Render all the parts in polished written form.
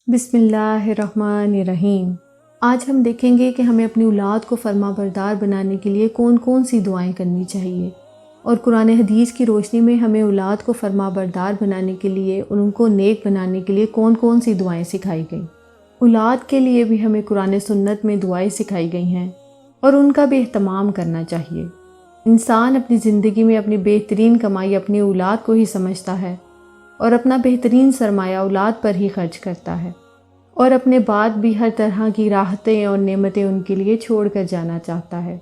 بسم اللہ الرحمن الرحیم۔ آج ہم دیکھیں گے کہ ہمیں اپنی اولاد کو فرما بردار بنانے کے لیے کون کون سی دعائیں کرنی چاہیے، اور قرآن حدیث کی روشنی میں ہمیں اولاد کو فرما بردار بنانے کے لیے اور ان کو نیک بنانے کے لیے کون کون سی دعائیں سکھائی گئیں۔ اولاد کے لیے بھی ہمیں قرآن سنت میں دعائیں سکھائی گئی ہیں اور ان کا بھی اہتمام کرنا چاہیے۔ انسان اپنی زندگی میں اپنی بہترین کمائی اپنی اولاد کو ہی سمجھتا ہے اور اپنا بہترین سرمایہ اولاد پر ہی خرچ کرتا ہے، اور اپنے بعد بھی ہر طرح کی راحتیں اور نعمتیں ان کے لیے چھوڑ کر جانا چاہتا ہے۔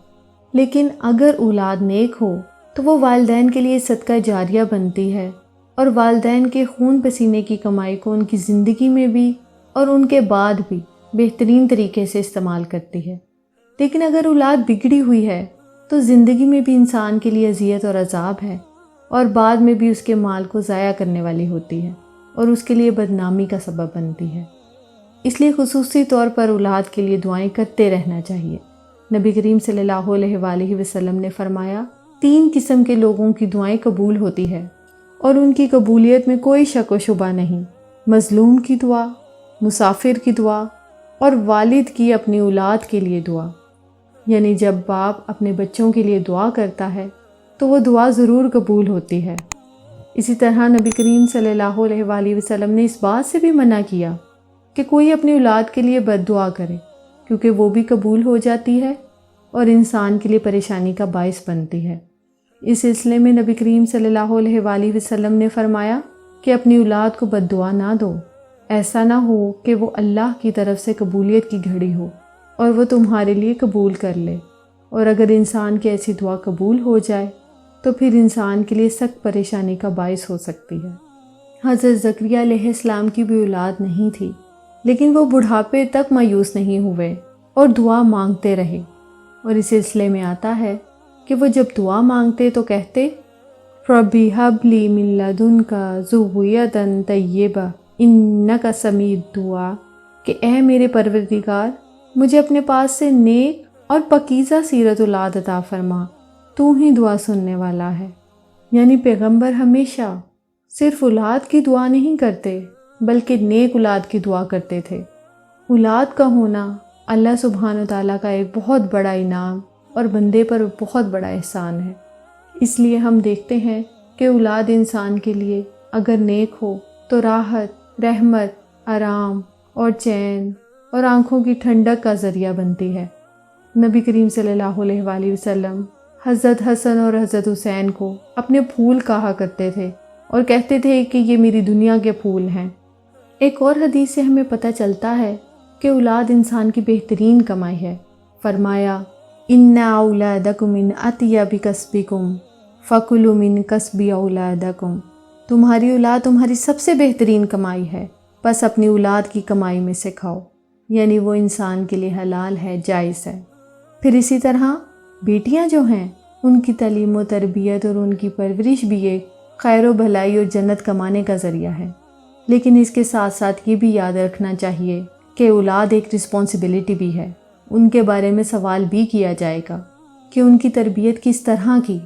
لیکن اگر اولاد نیک ہو تو وہ والدین کے لیے صدقہ جاریہ بنتی ہے، اور والدین کے خون پسینے کی کمائی کو ان کی زندگی میں بھی اور ان کے بعد بھی بہترین طریقے سے استعمال کرتی ہے۔ لیکن اگر اولاد بگڑی ہوئی ہے تو زندگی میں بھی انسان کے لیے اذیت اور عذاب ہے، اور بعد میں بھی اس کے مال کو ضائع کرنے والی ہوتی ہے اور اس کے لیے بدنامی کا سبب بنتی ہے۔ اس لیے خصوصی طور پر اولاد کے لیے دعائیں کرتے رہنا چاہیے۔ نبی کریم صلی اللہ علیہ وآلہ وسلم نے فرمایا، 3 قسم کے لوگوں کی دعائیں قبول ہوتی ہے اور ان کی قبولیت میں کوئی شک و شبہ نہیں: مظلوم کی دعا، مسافر کی دعا، اور والد کی اپنی اولاد کے لیے دعا۔ یعنی جب باپ اپنے بچوں کے لیے دعا کرتا ہے تو وہ دعا ضرور قبول ہوتی ہے۔ اسی طرح نبی کریم صلی اللہ علیہ وآلہ وسلم نے اس بات سے بھی منع کیا کہ کوئی اپنی اولاد کے لیے بد دعا کرے، کیونکہ وہ بھی قبول ہو جاتی ہے اور انسان کے لیے پریشانی کا باعث بنتی ہے۔ اس سلسلے میں نبی کریم صلی اللہ علیہ وآلہ وسلم نے فرمایا کہ اپنی اولاد کو بد دعا نہ دو، ایسا نہ ہو کہ وہ اللہ کی طرف سے قبولیت کی گھڑی ہو اور وہ تمہارے لیے قبول کر لے، اور اگر انسان کی ایسی دعا قبول ہو جائے تو پھر انسان کے لیے سخت پریشانی کا باعث ہو سکتی ہے۔ حضرت زکریا علیہ السلام کی بھی اولاد نہیں تھی، لیکن وہ بڑھاپے تک مایوس نہیں ہوئے اور دعا مانگتے رہے، اور اس سلسلے میں آتا ہے کہ وہ جب دعا مانگتے تو کہتے، ربی ہب لی من لدنک ذریۃ طیبہ انک سمیع الدعاء، کہ اے میرے پروردگار، مجھے اپنے پاس سے نیک اور پاکیزہ سیرت اولاد عطا فرما، تو ہی دعا سننے والا ہے۔ یعنی پیغمبر ہمیشہ صرف اولاد کی دعا نہیں کرتے بلکہ نیک اولاد کی دعا کرتے تھے۔ اولاد کا ہونا اللہ سبحانہ وتعالیٰ کا ایک بہت بڑا انعام اور بندے پر بہت بڑا احسان ہے۔ اس لیے ہم دیکھتے ہیں کہ اولاد انسان کے لیے اگر نیک ہو تو راحت، رحمت، آرام اور چین اور آنکھوں کی ٹھنڈک کا ذریعہ بنتی ہے۔ نبی کریم صلی اللہ علیہ وآلہ وسلم حضرت حسن اور حضرت حسین کو اپنے پھول کہا کرتے تھے اور کہتے تھے کہ یہ میری دنیا کے پھول ہیں۔ ایک اور حدیث سے ہمیں پتہ چلتا ہے کہ اولاد انسان کی بہترین کمائی ہے۔ فرمایا، ان اولادکم من اطیب کسبکم فکلوا من کسب اولادکم، تمہاری اولاد تمہاری سب سے بہترین کمائی ہے، بس اپنی اولاد کی کمائی میں سے کھاؤ، یعنی وہ انسان کے لیے حلال ہے، جائز ہے۔ پھر اسی طرح بیٹیاں جو ہیں ان کی تعلیم و تربیت اور ان کی پرورش بھی ایک خیر و بھلائی اور جنت کمانے کا ذریعہ ہے۔ لیکن اس کے ساتھ ساتھ یہ بھی یاد رکھنا چاہیے کہ اولاد ایک رسپانسبلٹی بھی ہے، ان کے بارے میں سوال بھی کیا جائے گا کہ ان کی تربیت کس طرح کی۔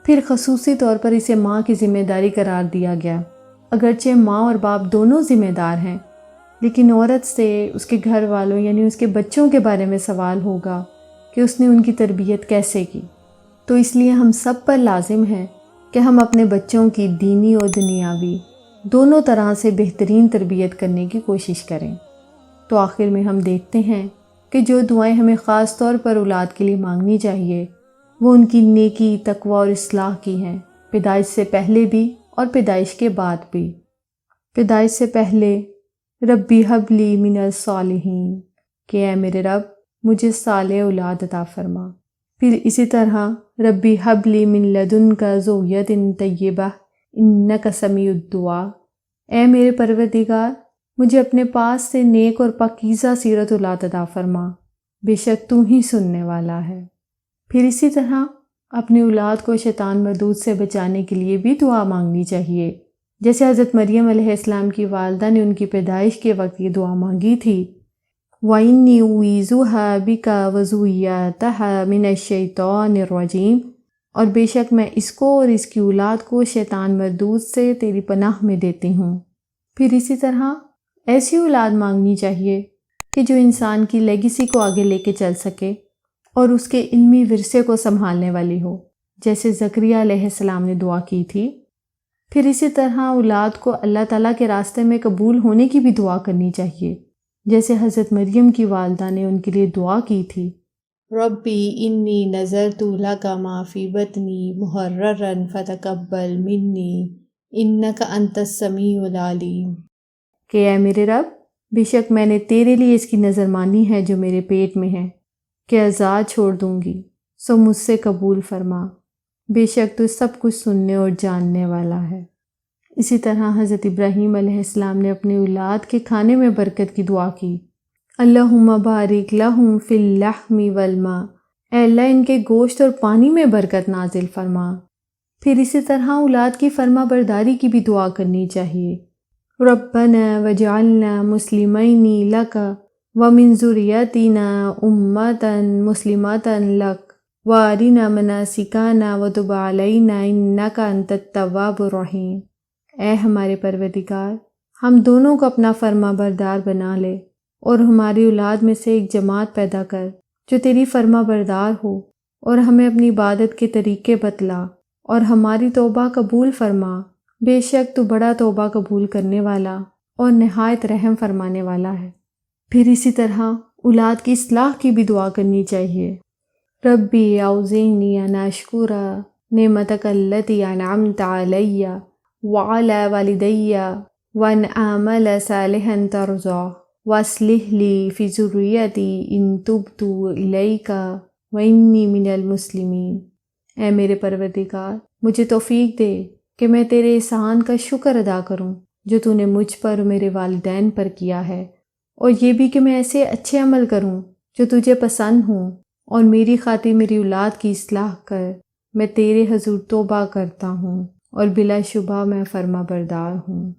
پھر خصوصی طور پر اسے ماں کی ذمہ داری قرار دیا گیا۔ اگرچہ ماں اور باپ دونوں ذمہ دار ہیں، لیکن عورت سے اس کے گھر والوں یعنی اس کے بچوں کے بارے میں سوال ہوگا کہ اس نے ان کی تربیت کیسے کی۔ تو اس لیے ہم سب پر لازم ہے کہ ہم اپنے بچوں کی دینی اور دنیاوی دونوں طرح سے بہترین تربیت کرنے کی کوشش کریں۔ تو آخر میں ہم دیکھتے ہیں کہ جو دعائیں ہمیں خاص طور پر اولاد کے لیے مانگنی چاہیے وہ ان کی نیکی، تقوی اور اصلاح کی ہیں، پیدائش سے پہلے بھی اور پیدائش کے بعد بھی۔ پیدائش سے پہلے ربی حب لی من الصالحین، کہ اے میرے رب مجھے صالح اولاد عطا فرما۔ پھر اسی طرح ربی حب لی من لدنک ذریۃ طیبہ انک سمیع الدعاء، اے میرے پروردگار مجھے اپنے پاس سے نیک اور پاکیزہ سیرت اولاد عطا فرما، بے شک تو ہی سننے والا ہے۔ پھر اسی طرح اپنی اولاد کو شیطان مردود سے بچانے کے لیے بھی دعا مانگنی چاہیے، جیسے حضرت مریم علیہ السلام کی والدہ نے ان کی پیدائش کے وقت یہ دعا مانگی تھی، وَإِنِّي أُعِيذُهَا بِكَ وَذُرِّيَّتَهَا مِنَ الشَّيْطَانِ الرَّجِيمِ، اور بے شک میں اس کو اور اس کی اولاد کو شیطان مردود سے تیری پناہ میں دیتی ہوں۔ پھر اسی طرح ایسی اولاد مانگنی چاہیے کہ جو انسان کی لیگیسی کو آگے لے کے چل سکے اور اس کے علمی ورثے کو سنبھالنے والی ہو، جیسے زکریہ علیہ السلام نے دعا کی تھی۔ پھر اسی طرح اولاد کو اللہ تعالیٰ کے راستے میں قبول ہونے کی بھی دعا کرنی چاہیے، جیسے حضرت مریم کی والدہ نے ان کے لیے دعا کی تھی، ربی انی نذرت لک ما فی بطنی محررا فتقبل منی انک انت السمیع العلیم، کہ اے میرے رب، بے شک میں نے تیرے لیے اس کی نظر مانی ہے جو میرے پیٹ میں ہے کہ آزاد چھوڑ دوں گی، سو مجھ سے قبول فرما، بے شک تو سب کچھ سننے اور جاننے والا ہے۔ اسی طرح حضرت ابراہیم علیہ السلام نے اپنی اولاد کے کھانے میں برکت کی دعا کی، اللہم بارک لہم فی اللحم والماء، اے اللہ ان کے گوشت اور پانی میں برکت نازل فرما۔ پھر اسی طرح اولاد کی فرما برداری کی بھی دعا کرنی چاہیے، ربنا وجعلنا مسلمین لک ومن ذریتنا امۃ مسلمۃ لک وارنا مناسکنا وتب علینا انک انت التواب الرحیم، اے ہمارے پروردگار، ہم دونوں کو اپنا فرما بردار بنا لے اور ہماری اولاد میں سے ایک جماعت پیدا کر جو تیری فرما بردار ہو، اور ہمیں اپنی عبادت کے طریقے بتلا اور ہماری توبہ قبول فرما، بے شک تو بڑا توبہ قبول کرنے والا اور نہایت رحم فرمانے والا ہے۔ پھر اسی طرح اولاد کی اصلاح کی بھی دعا کرنی چاہیے، ربی اوزعنی ان اشکر نعمتک التی انعمت علی وعلی والدی وان اعمل صالحا ترضاه واصلح لی فی ذریتی ان تبت الیک وانی من المسلمین، اے میرے پروردگار، مجھے توفیق دے کہ میں تیرے احسان کا شکر ادا کروں جو تو نے مجھ پر اور میرے والدین پر کیا ہے، اور یہ بھی کہ میں ایسے اچھے عمل کروں جو تجھے پسند ہوں، اور میری خاطر میری اولاد کی اصلاح کر، میں تیرے حضور توبہ کرتا ہوں اور بلا شبہ میں فرما بردار ہوں۔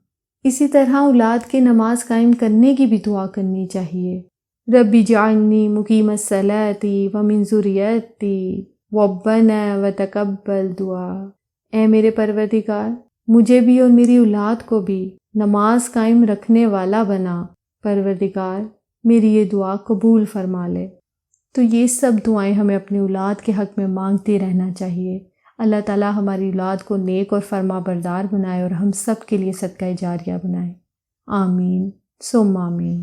اسی طرح اولاد کے نماز قائم کرنے کی بھی دعا کرنی چاہیے، ربی جعلنی مقیم الصلاۃ ومن ذریتی ربنا وتقبل دعا، اے میرے پروردگار، مجھے بھی اور میری اولاد کو بھی نماز قائم رکھنے والا بنا، پروردگار میری یہ دعا قبول فرما لے۔ تو یہ سب دعائیں ہمیں اپنی اولاد کے حق میں مانگتے رہنا چاہیے۔ اللہ تعالیٰ ہماری اولاد کو نیک اور فرما بردار بنائے اور ہم سب کے لیے صدقہ جاریہ بنائے، آمین ثم آمین۔